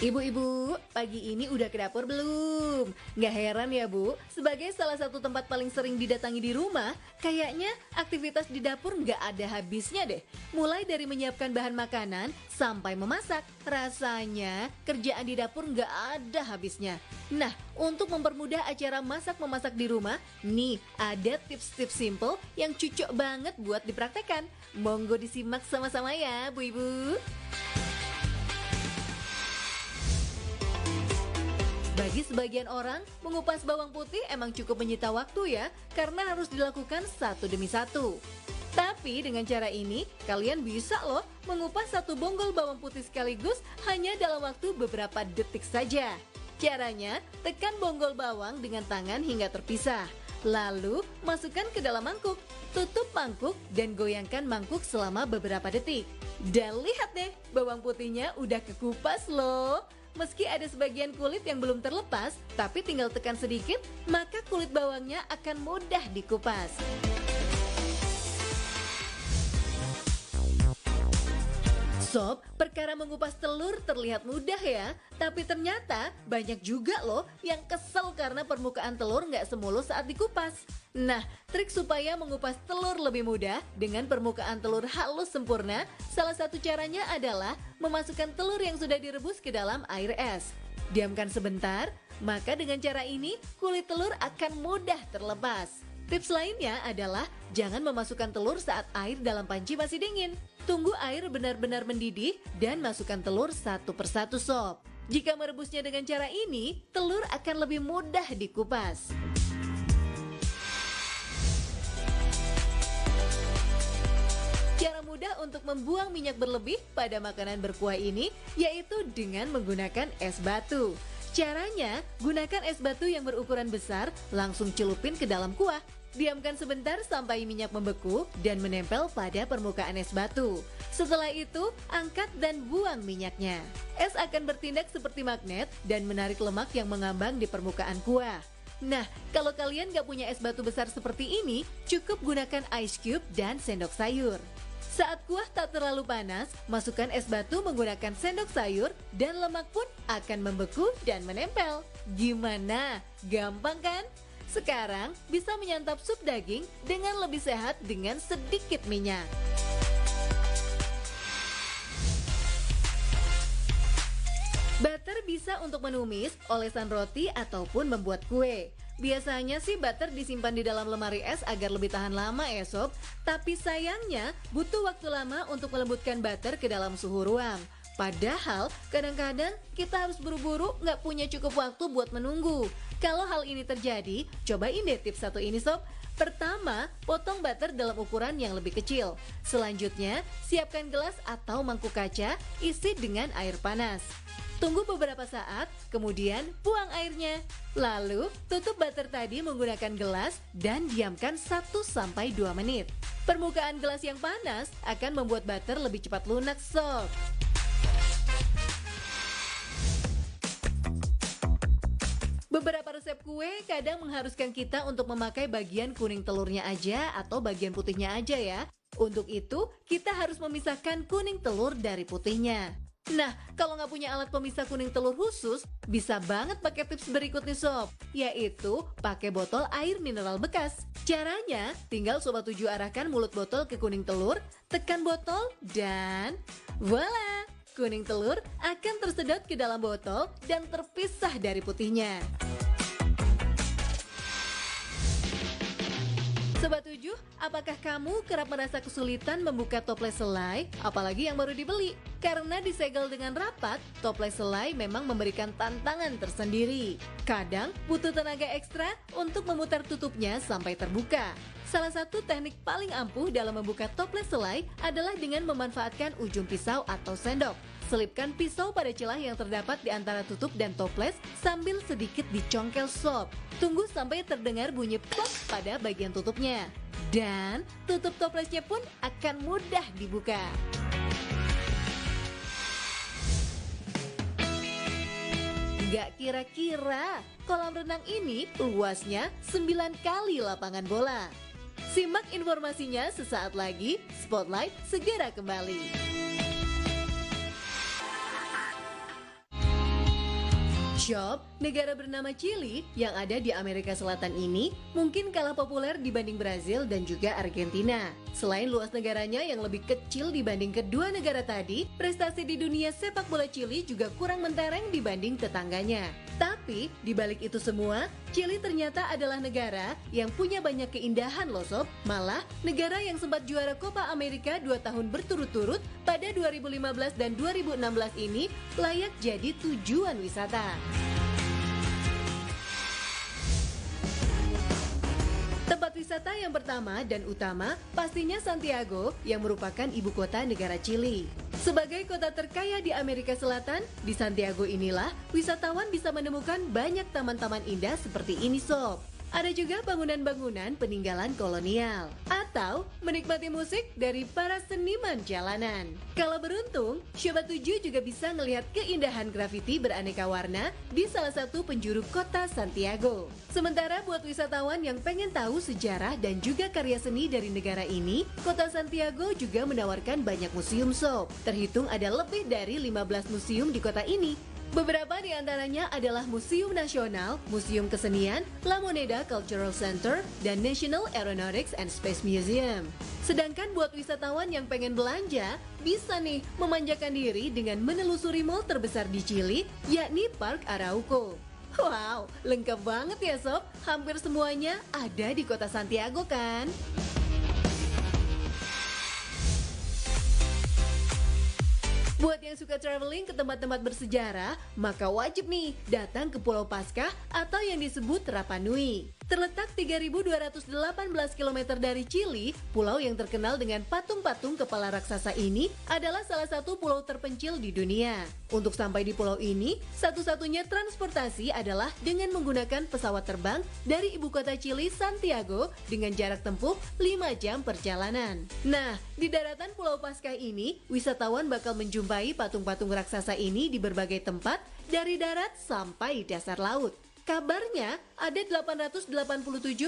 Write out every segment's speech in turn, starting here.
Ibu-ibu, pagi ini udah ke dapur belum? Nggak heran ya Bu, sebagai salah satu tempat paling sering didatangi di rumah, kayaknya aktivitas di dapur nggak ada habisnya deh. Mulai dari menyiapkan bahan makanan sampai memasak, rasanya kerjaan di dapur nggak ada habisnya. Nah, untuk mempermudah acara masak-memasak di rumah, nih ada tips-tips simple yang cocok banget buat dipraktekkan. Monggo disimak sama-sama ya Bu Ibu. Bagi sebagian orang, mengupas bawang putih emang cukup menyita waktu ya, karena harus dilakukan satu demi satu. Tapi dengan cara ini, kalian bisa loh mengupas satu bonggol bawang putih sekaligus hanya dalam waktu beberapa detik saja. Caranya, tekan bonggol bawang dengan tangan hingga terpisah. Lalu, masukkan ke dalam mangkuk. Tutup mangkuk dan goyangkan mangkuk selama beberapa detik. Dan lihat deh, bawang putihnya udah kekupas loh. Meski ada sebagian kulit yang belum terlepas, tapi tinggal tekan sedikit, maka kulit bawangnya akan mudah dikupas. Sob, perkara mengupas telur terlihat mudah ya, tapi ternyata banyak juga loh yang kesel karena permukaan telur nggak semulus saat dikupas. Nah, trik supaya mengupas telur lebih mudah dengan permukaan telur halus sempurna, salah satu caranya adalah memasukkan telur yang sudah direbus ke dalam air es. Diamkan sebentar, maka dengan cara ini kulit telur akan mudah terlepas. Tips lainnya adalah jangan memasukkan telur saat air dalam panci masih dingin. Tunggu air benar-benar mendidih dan masukkan telur satu persatu sob. Jika merebusnya dengan cara ini, telur akan lebih mudah dikupas. Cara mudah untuk membuang minyak berlebih pada makanan berkuah ini yaitu dengan menggunakan es batu. Caranya, gunakan es batu yang berukuran besar, langsung celupin ke dalam kuah. Diamkan sebentar sampai minyak membeku dan menempel pada permukaan es batu. Setelah itu, angkat dan buang minyaknya. Es akan bertindak seperti magnet dan menarik lemak yang mengambang di permukaan kuah. Nah, kalau kalian gak punya es batu besar seperti ini, cukup gunakan ice cube dan sendok sayur. Saat kuah tak terlalu panas, masukkan es batu menggunakan sendok sayur dan lemak pun akan membeku dan menempel. Gimana? Gampang kan? Sekarang bisa menyantap sup daging dengan lebih sehat dengan sedikit minyak. Butter bisa untuk menumis, olesan roti, ataupun membuat kue. Biasanya sih butter disimpan di dalam lemari es agar lebih tahan lama ya sob. Tapi sayangnya butuh waktu lama untuk melembutkan butter ke dalam suhu ruang. Padahal kadang-kadang kita harus buru-buru nggak punya cukup waktu buat menunggu. Kalau hal ini terjadi, cobain deh tips satu ini sob. Pertama, potong butter dalam ukuran yang lebih kecil. Selanjutnya, siapkan gelas atau mangkuk kaca, isi dengan air panas. Tunggu beberapa saat, kemudian buang airnya. Lalu, tutup butter tadi menggunakan gelas dan diamkan 1-2 menit. Permukaan gelas yang panas akan membuat butter lebih cepat lunak sob. Beberapa resep kue kadang mengharuskan kita untuk memakai bagian kuning telurnya aja atau bagian putihnya aja ya. Untuk itu, kita harus memisahkan kuning telur dari putihnya. Nah, kalau nggak punya alat pemisah kuning telur khusus, bisa banget pakai tips berikut nih sob, yaitu pakai botol air mineral bekas. Caranya, tinggal sobat tujuh arahkan mulut botol ke kuning telur, tekan botol, dan voila! Kuning telur akan tersedot ke dalam botol dan terpisah dari putihnya. Sobat tujuh, apakah kamu kerap merasa kesulitan membuka toples selai, apalagi yang baru dibeli? Karena disegel dengan rapat, toples selai memang memberikan tantangan tersendiri. Kadang butuh tenaga ekstra untuk memutar tutupnya sampai terbuka. Salah satu teknik paling ampuh dalam membuka toples selai adalah dengan memanfaatkan ujung pisau atau sendok. Selipkan pisau pada celah yang terdapat di antara tutup dan toples sambil sedikit dicongkel sob. Tunggu sampai terdengar bunyi plok pada bagian tutupnya. Dan tutup toplesnya pun akan mudah dibuka. Gak kira-kira, kolam renang ini luasnya 9 kali lapangan bola. Simak informasinya sesaat lagi, Spotlight segera kembali. Sob, negara bernama Chili yang ada di Amerika Selatan ini mungkin kalah populer dibanding Brazil dan juga Argentina. Selain luas negaranya yang lebih kecil dibanding kedua negara tadi, prestasi di dunia sepak bola Chili juga kurang mentereng dibanding tetangganya. Tapi, di balik itu semua, Chili ternyata adalah negara yang punya banyak keindahan loh sob. Malah, negara yang sempat juara Copa America 2 tahun berturut-turut pada 2015 dan 2016 ini layak jadi tujuan wisata. Tempat wisata yang pertama dan utama pastinya Santiago yang merupakan ibu kota negara Chili. Sebagai kota terkaya di Amerika Selatan, di Santiago inilah wisatawan bisa menemukan banyak taman-taman indah seperti ini sob. Ada juga bangunan-bangunan peninggalan kolonial atau menikmati musik dari para seniman jalanan. Kalau beruntung, Sobat 7 juga bisa melihat keindahan grafiti beraneka warna di salah satu penjuru kota Santiago. Sementara buat wisatawan yang pengen tahu sejarah dan juga karya seni dari negara ini, kota Santiago juga menawarkan banyak museum sob. Terhitung ada lebih dari 15 museum di kota ini. Beberapa di antaranya adalah Museum Nasional, Museum Kesenian, La Moneda Cultural Center, dan National Aeronautics and Space Museum. Sedangkan buat wisatawan yang pengen belanja, bisa nih memanjakan diri dengan menelusuri mall terbesar di Chili, yakni Park Arauco. Wow, lengkap banget ya sob, hampir semuanya ada di kota Santiago kan? Buat yang suka traveling ke tempat-tempat bersejarah, maka wajib nih datang ke Pulau Paskah atau yang disebut Rapa Nui. Terletak 3.218 km dari Chili, pulau yang terkenal dengan patung-patung kepala raksasa ini adalah salah satu pulau terpencil di dunia. Untuk sampai di pulau ini, satu-satunya transportasi adalah dengan menggunakan pesawat terbang dari ibu kota Chili, Santiago, dengan jarak tempuh 5 jam perjalanan. Nah, di daratan Pulau Paskah ini, wisatawan bakal menjumpai patung-patung raksasa ini di berbagai tempat, dari darat sampai dasar laut. Kabarnya ada 887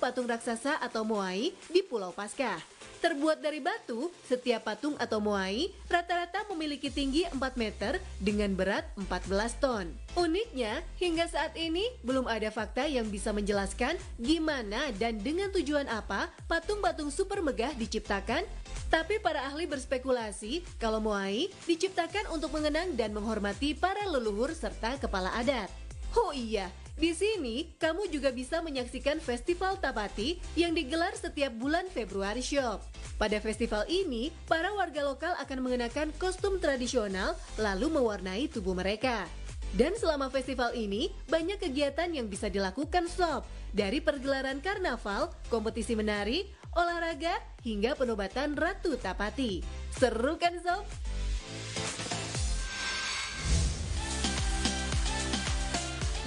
patung raksasa atau moai di Pulau Paskah. Terbuat dari batu, setiap patung atau moai rata-rata memiliki tinggi 4 meter dengan berat 14 ton. Uniknya, hingga saat ini belum ada fakta yang bisa menjelaskan gimana dan dengan tujuan apa patung-patung super megah diciptakan. Tapi para ahli berspekulasi kalau moai diciptakan untuk mengenang dan menghormati para leluhur serta kepala adat. Oh iya, di sini kamu juga bisa menyaksikan Festival Tapati yang digelar setiap bulan Februari Shop. Pada festival ini, para warga lokal akan mengenakan kostum tradisional lalu mewarnai tubuh mereka. Dan selama festival ini, banyak kegiatan yang bisa dilakukan sob. Dari pergelaran karnaval, kompetisi menari, olahraga, hingga penobatan Ratu Tapati. Seru kan sob?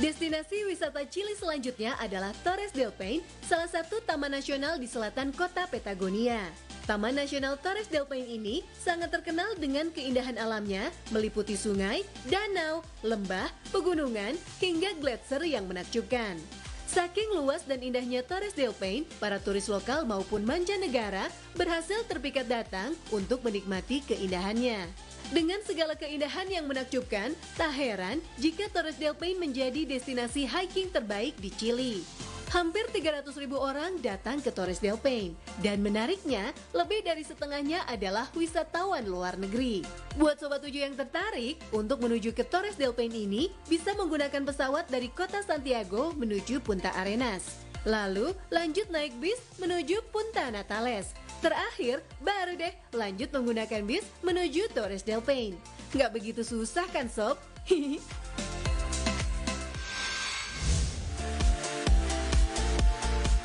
Destinasi wisata Chili selanjutnya adalah Torres del Paine, salah satu taman nasional di selatan kota Patagonia. Taman Nasional Torres del Paine ini sangat terkenal dengan keindahan alamnya, meliputi sungai, danau, lembah, pegunungan, hingga gletser yang menakjubkan. Saking luas dan indahnya Torres del Paine, para turis lokal maupun mancanegara berhasil terpikat datang untuk menikmati keindahannya. Dengan segala keindahan yang menakjubkan, tak heran jika Torres del Paine menjadi destinasi hiking terbaik di Chili. Hampir 300.000 orang datang ke Torres del Paine, dan menariknya, lebih dari setengahnya adalah wisatawan luar negeri. Buat Sobat 7 yang tertarik untuk menuju ke Torres del Paine ini, bisa menggunakan pesawat dari kota Santiago menuju Punta Arenas. Lalu lanjut naik bis menuju Punta Natales. Terakhir, baru deh lanjut menggunakan bis menuju Torres del Paine. Nggak begitu susah kan sob?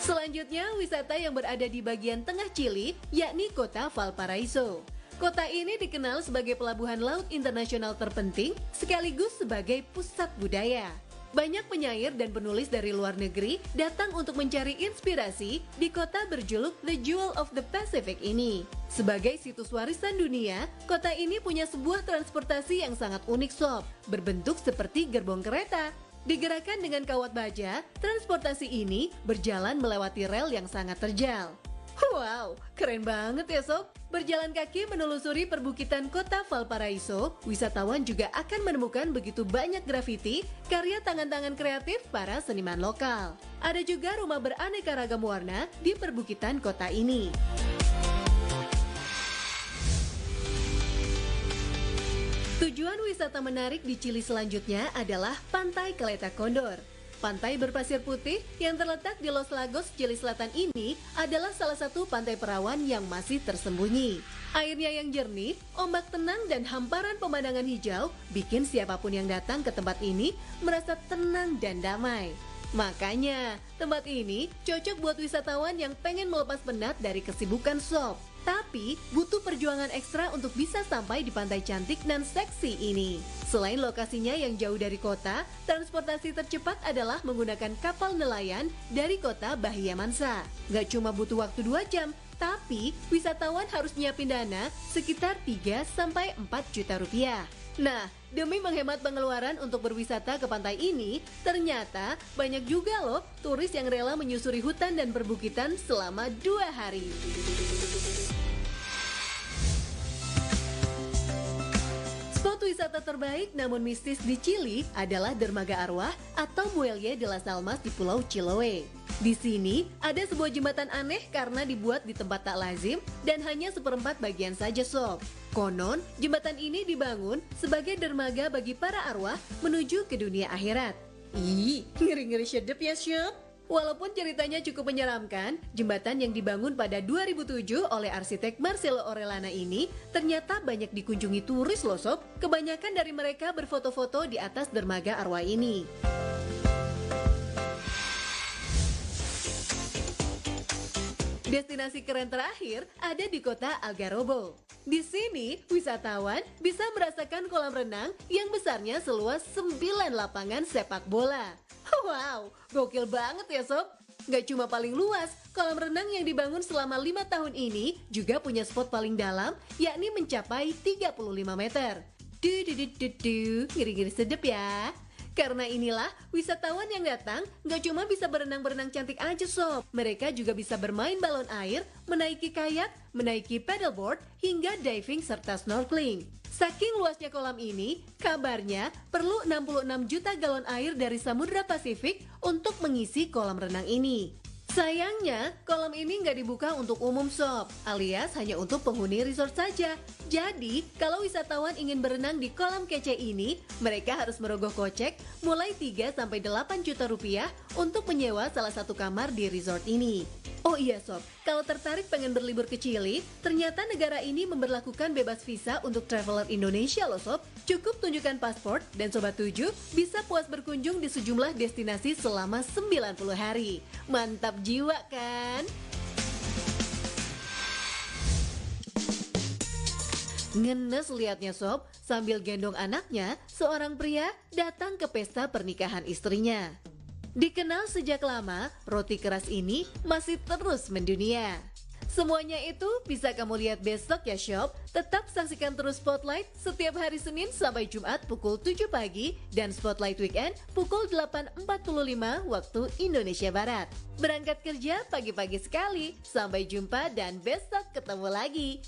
Selanjutnya, wisata yang berada di bagian tengah Chili, yakni kota Valparaiso. Kota ini dikenal sebagai pelabuhan laut internasional terpenting, sekaligus sebagai pusat budaya. Banyak penyair dan penulis dari luar negeri datang untuk mencari inspirasi di kota berjuluk The Jewel of the Pacific ini. Sebagai situs warisan dunia, kota ini punya sebuah transportasi yang sangat unik sob, berbentuk seperti gerbong kereta. Digerakkan dengan kawat baja, transportasi ini berjalan melewati rel yang sangat terjal. Wow, keren banget ya sob. Berjalan kaki menelusuri perbukitan kota Valparaiso, wisatawan juga akan menemukan begitu banyak grafiti, karya tangan-tangan kreatif para seniman lokal. Ada juga rumah beraneka ragam warna di perbukitan kota ini. Tujuan wisata menarik di Chili selanjutnya adalah Pantai Caleta Condor. Pantai berpasir putih yang terletak di Los Lagos, Chili Selatan ini adalah salah satu pantai perawan yang masih tersembunyi. Airnya yang jernih, ombak tenang dan hamparan pemandangan hijau bikin siapapun yang datang ke tempat ini merasa tenang dan damai. Makanya, tempat ini cocok buat wisatawan yang pengen melepas penat dari kesibukan sob. Tapi, butuh perjuangan ekstra untuk bisa sampai di pantai cantik dan seksi ini. Selain lokasinya yang jauh dari kota, transportasi tercepat adalah menggunakan kapal nelayan dari kota Bahia Mansa. Gak cuma butuh waktu 2 jam, tapi wisatawan harus nyiapin dana sekitar 3-4 juta rupiah. Nah, demi menghemat pengeluaran untuk berwisata ke pantai ini, ternyata banyak juga loh turis yang rela menyusuri hutan dan perbukitan selama 2 hari. Spot wisata terbaik namun mistis di Chili adalah Dermaga Arwah atau Muelle de las Almas di Pulau Chiloé. Di sini ada sebuah jembatan aneh karena dibuat di tempat tak lazim dan hanya 1/4 bagian saja sob. Konon, jembatan ini dibangun sebagai dermaga bagi para arwah menuju ke dunia akhirat. Ih, ngeri-ngeri sedep ya sob. Walaupun ceritanya cukup menyeramkan, jembatan yang dibangun pada 2007 oleh arsitek Marcelo Orellana ini ternyata banyak dikunjungi turis loh sob. Kebanyakan dari mereka berfoto-foto di atas dermaga arwah ini. Destinasi keren terakhir ada di kota Algarrobo. Di sini, wisatawan bisa merasakan kolam renang yang besarnya seluas 9 lapangan sepak bola. Wow, gokil banget ya sob. Gak cuma paling luas, kolam renang yang dibangun selama 5 tahun ini juga punya spot paling dalam, yakni mencapai 35 meter. Ngeri-ngeri sedep ya. Karena inilah, wisatawan yang datang gak cuma bisa berenang-berenang cantik aja sob. Mereka juga bisa bermain balon air, menaiki kayak, menaiki paddleboard, hingga diving serta snorkeling. Saking luasnya kolam ini, kabarnya perlu 66 juta galon air dari Samudra Pasifik untuk mengisi kolam renang ini. Sayangnya, kolam ini nggak dibuka untuk umum sob, alias hanya untuk penghuni resort saja. Jadi, kalau wisatawan ingin berenang di kolam kece ini, mereka harus merogoh kocek mulai 3-8 juta rupiah untuk menyewa salah satu kamar di resort ini. Oh iya sob, kalau tertarik pengen berlibur ke Chili, ternyata negara ini memberlakukan bebas visa untuk traveler Indonesia loh sob. Cukup tunjukkan paspor dan Sobat 7 bisa puas berkunjung di sejumlah destinasi selama 90 hari. Mantap jiwa kan? Ngenes liatnya sob, sambil gendong anaknya, seorang pria datang ke pesta pernikahan istrinya. Dikenal sejak lama, roti keras ini masih terus mendunia. Semuanya itu bisa kamu lihat besok ya Shop. Tetap saksikan terus Spotlight setiap hari Senin sampai Jumat pukul 7 pagi dan Spotlight Weekend pukul 8.45 waktu Indonesia Barat. Berangkat kerja pagi-pagi sekali. Sampai jumpa dan besok ketemu lagi.